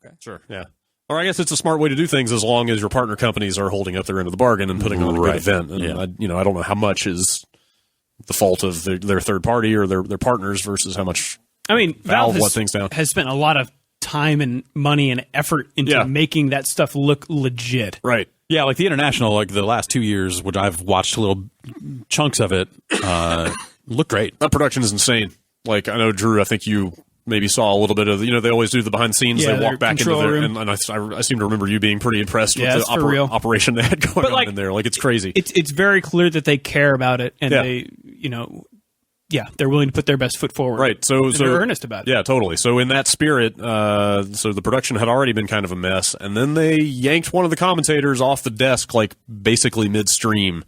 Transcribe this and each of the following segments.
Okay. Sure, yeah. Or I guess it's a smart way to do things as long as your partner companies are holding up their end of the bargain and putting on a great event. And I don't know how much is the fault of their third party or their partners versus how much. I mean, Valve let things down. has spent a lot of time and money and effort into making that stuff look legit. Right. Yeah, like the International, like the last 2 years, which I've watched little chunks of it, look great. That production is insane. Like, I know, Drew, I think you maybe saw a little bit of, they always do the behind the scenes. They walk back into there, and I seem to remember you being pretty impressed with the operation they had going on in there. Like, it's crazy. It's very clear that they care about it, and they, they're willing to put their best foot forward. Right. So they're earnest about it. Yeah, totally. So in that spirit, so the production had already been kind of a mess, and then they yanked one of the commentators off the desk, like basically midstream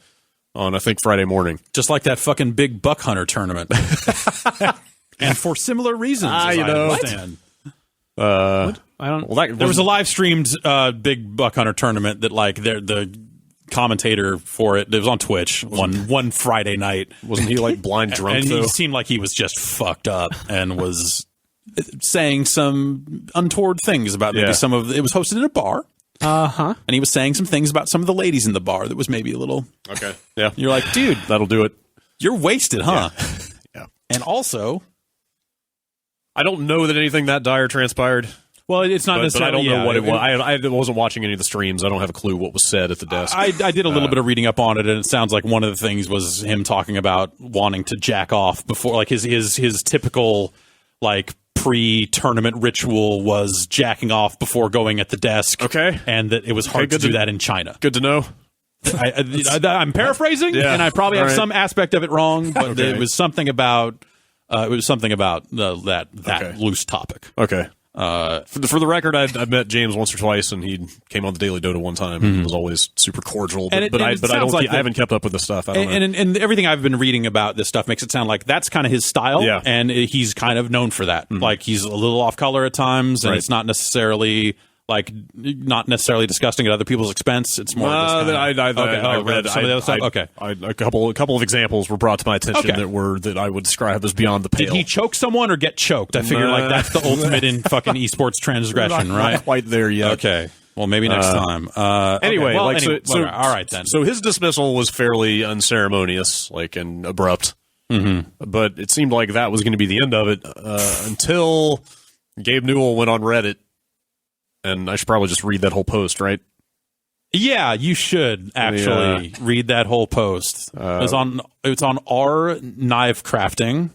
on, I think, Friday morning. Just like that fucking big buck hunter tournament. And for similar reasons, as I understand. I don't. Well, there was a live streamed big buck hunter tournament that, like, the commentator for it was on Twitch one Friday night. Wasn't he like blind drunk? And he seemed like he was just fucked up and was saying some untoward things about maybe some of it was hosted in a bar. And he was saying some things about some of the ladies in the bar that was maybe a little okay. Yeah, you're like, dude, that'll do it. You're wasted, huh? Yeah. And also, I don't know that anything that dire transpired. Well, it's not necessarily. But I don't know what it was. I wasn't watching any of the streams. I don't have a clue what was said at the desk. I did a little bit of reading up on it, and it sounds like one of the things was him talking about wanting to jack off before, like his typical like pre-tournament ritual was jacking off before going at the desk. Okay, and that it was hard to do that in China. Good to know. I'm paraphrasing, and I probably have some aspect of it wrong, but it was something about that loose topic. Okay. For the record, I met James once or twice, and he came on the Daily Dota one time. And was always super cordial. But I haven't kept up with the stuff. I don't know. And everything I've been reading about this stuff makes it sound like that's kind of his style. Yeah. And he's kind of known for that. Like he's a little off color at times, and it's not necessarily disgusting at other people's expense. It's more. I read some of the other stuff. Okay, a couple of examples were brought to my attention that I would describe as beyond the pale. Did he choke someone or get choked? I figure like that's the ultimate in fucking esports transgression, right? Not quite there yet. Okay, well maybe next time. Anyway, all right then. So his dismissal was fairly unceremonious, and abrupt. But it seemed like that was going to be the end of it until Gabe Newell went on Reddit. And I should probably just read that whole post, right? Yeah, you should actually read that whole post. It's on our knife crafting.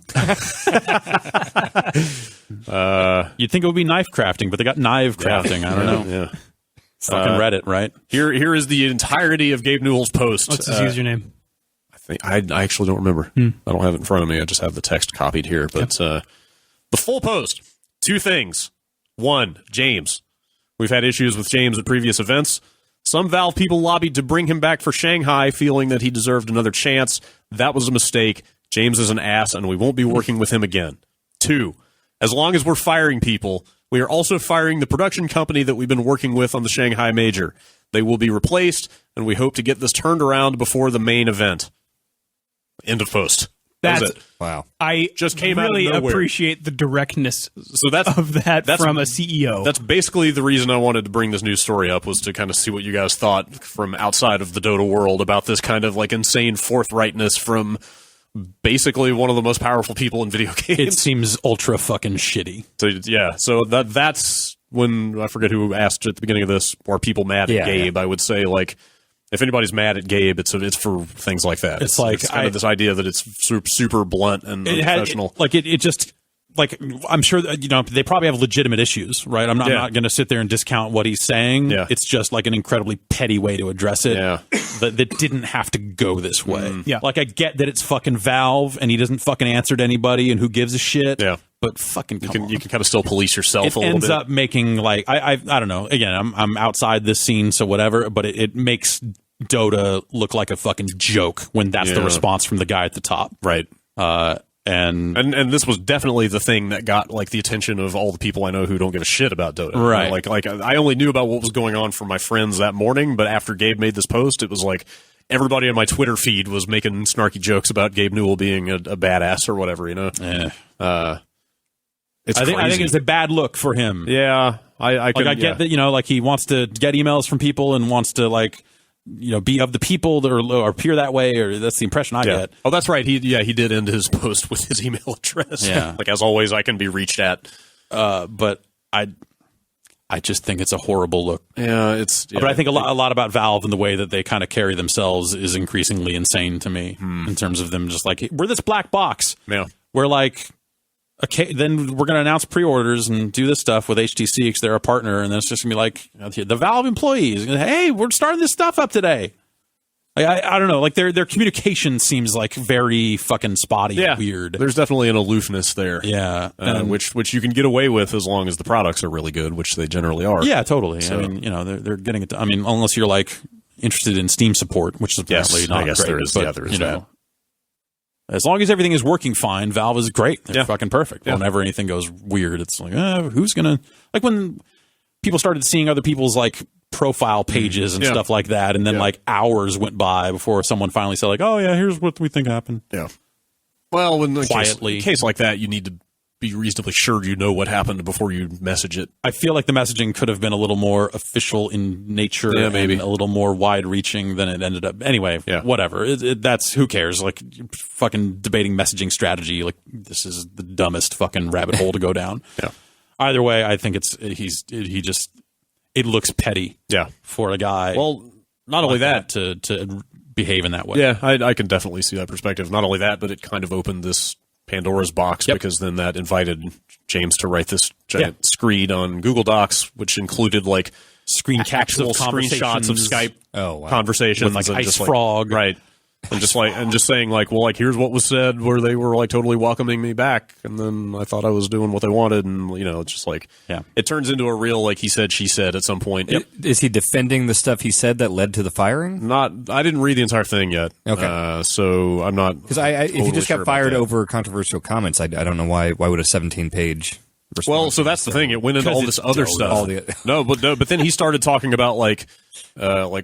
You'd think it would be knife crafting, but they got knife crafting. I don't know. Yeah. Fucking Reddit, right? Here is the entirety of Gabe Newell's post. What's his username? I actually don't remember. I don't have it in front of me. I just have the text copied here. But the full post, 2 things. 1, James. We've had issues with James at previous events. Some Valve people lobbied to bring him back for Shanghai, feeling that he deserved another chance. That was a mistake. James is an ass, and we won't be working with him again. 2, as long as we're firing people, we are also firing the production company that we've been working with on the Shanghai Major. They will be replaced, and we hope to get this turned around before the main event. End of post. That's it. Wow. I just came really out of nowhere. Appreciate the directness that's from a CEO. That's basically the reason I wanted to bring this news story up, was to kind of see what you guys thought from outside of the Dota world about this kind of like insane forthrightness from basically one of the most powerful people in video games. It seems ultra fucking shitty. So that's when, I forget who asked at the beginning of this, are people mad at Gabe? I would say, like, if anybody's mad at Gabe, it's for things like that. It's kind of this idea that it's super blunt and unprofessional. It just, like, I'm sure that, they probably have legitimate issues, right? I'm not going to sit there and discount what he's saying. Yeah. It's just like an incredibly petty way to address it. Yeah. that didn't have to go this way. Yeah. Like, I get that it's fucking Valve and he doesn't fucking answer to anybody and who gives a shit. Yeah. But fucking come on. You can kind of still police yourself a little bit. It ends up making, like, I don't know. Again, I'm outside this scene, so whatever, but it makes Dota look like a fucking joke when that's the response from the guy at the top. Right. And this was definitely the thing that got like the attention of all the people I know who don't give a shit about Dota. Right. Like I only knew about what was going on from my friends that morning, but after Gabe made this post, it was like everybody on my Twitter feed was making snarky jokes about Gabe Newell being a badass or whatever, Yeah. I think it's a bad look for him. Yeah, I get that, like he wants to get emails from people and wants to be of the people or appear that way, or that's the impression I get. Oh, that's right. He did end his post with his email address. Yeah. Like, as always, I can be reached at. But I just think it's a horrible look. Yeah, but I think a lot about Valve and the way that they kind of carry themselves is increasingly insane to me in terms of them just like, we're this black box. Yeah. We're like, okay, then we're going to announce pre-orders and do this stuff with HTC because they're a partner, and then it's just going to be like the Valve employees, hey, we're starting this stuff up today. I don't know, like their communication seems like very fucking spotty and weird. There's definitely an aloofness there. Yeah. Which you can get away with as long as the products are really good, which they generally are. Yeah, totally. So, I mean, they're getting it. Unless you're like interested in Steam support, which is apparently not I guess great. There is that. As long as everything is working fine, Valve is great. They're fucking perfect. Yeah. Whenever anything goes weird, it's like, who's gonna, like when people started seeing other people's like profile pages and stuff like that, and then like hours went by before someone finally said like, oh yeah, here's what we think happened. Yeah. Well, when quietly, in a case like that, you need to be reasonably sure you know what happened before you message it. I feel like the messaging could have been a little more official in nature, maybe a little more wide-reaching than it ended up. Anyway, whatever. That's, who cares? Like, fucking debating messaging strategy. Like, this is the dumbest fucking rabbit hole to go down. Yeah. Either way, I think it looks petty. Yeah. For a guy. Well, not only that to behave in that way. Yeah, I can definitely see that perspective. Not only that, but it kind of opened this Pandora's box because then that invited James to write this giant screed on Google Docs, which included like screen captures of screenshots of Skype conversations with like and Ice Frog, right? And just saying like, well, like here's what was said where they were like totally welcoming me back, and then I thought I was doing what they wanted, and it's just like it turns into a real like he said she said at some point. Is he defending the stuff he said that led to the firing? I didn't read the entire thing yet. Okay, so I'm not because if he just got fired over controversial comments, I don't know why would a 17-page. Well, so that's the thing. It went into all this other stuff. But then he started talking about like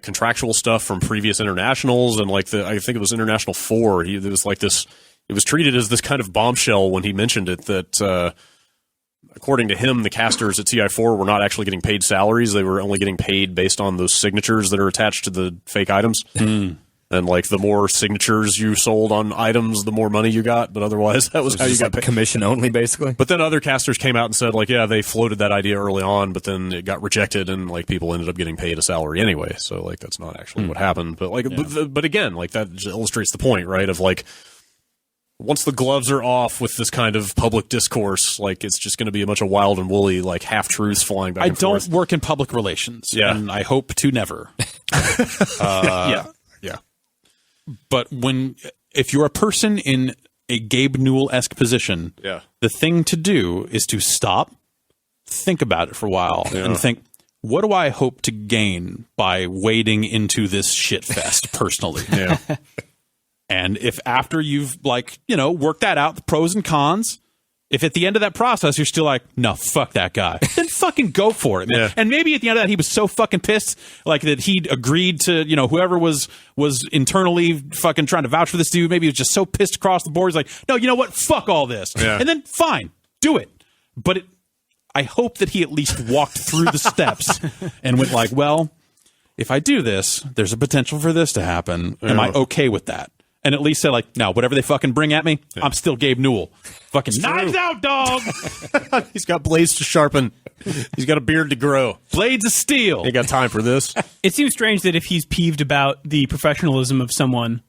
contractual stuff from previous internationals and like I think it was International 4. It was like this. It was treated as this kind of bombshell when he mentioned it that according to him, the casters at TI4 were not actually getting paid salaries. They were only getting paid based on those signatures that are attached to the fake items. And like the more signatures you sold on items, the more money you got. But otherwise, that was how you got paid. Commission only, basically. But then other casters came out and said, like, yeah, they floated that idea early on, but then it got rejected, and like people ended up getting paid a salary anyway. So like that's not actually what happened. But like, but again, like that just illustrates the point, right? Of like, once the gloves are off with this kind of public discourse, like it's just going to be a bunch of wild and woolly, like half truths flying back. I and forth. don't work in public relations, and I hope to never. Yeah. But if you're a person in a Gabe Newell-esque position, the thing to do is to stop, think about it for a while, and think, what do I hope to gain by wading into this shit fest personally? And if after you've worked that out, the pros and cons, if at the end of that process you're still like, no, fuck that guy, then fucking go for it, man. Yeah. And maybe at the end of that he was so fucking pissed, like that he'd agreed to, whoever was internally fucking trying to vouch for this dude, maybe he was just so pissed across the board, he's like, no, you know what, fuck all this. And then fine, do it. But I hope that he at least walked through the steps and went like, well, if I do this, there's a potential for this to happen. Am I okay with that? And at least say like, no, whatever they fucking bring at me, I'm still Gabe Newell. Fucking knives out, dog. He's got blades to sharpen. He's got a beard to grow. Blades of steel. Ain't got time for this. It seems strange that if he's peeved about the professionalism of someone,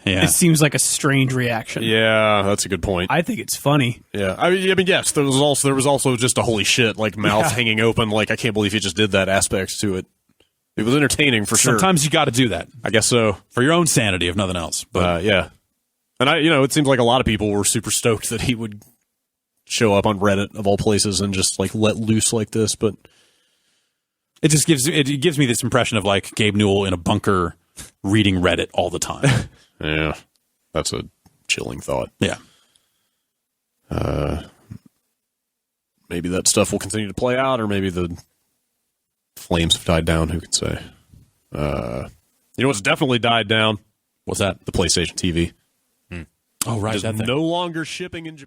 it seems like a strange reaction. Yeah, that's a good point. I think it's funny. Yeah, I mean, yes, there was also just a holy shit, like mouth hanging open, like I can't believe he just did that aspect to it. It was entertaining for sure. Sometimes you got to do that. I guess so. For your own sanity, if nothing else. But yeah. And it seems like a lot of people were super stoked that he would show up on Reddit of all places and just like let loose like this. But it just gives me this impression of like Gabe Newell in a bunker reading Reddit all the time. Yeah, that's a chilling thought. Yeah. Maybe that stuff will continue to play out, or maybe the flames have died down. Who can say? You know what's definitely died down? What's that? The PlayStation TV. Oh, right. Just no longer shipping in Japan.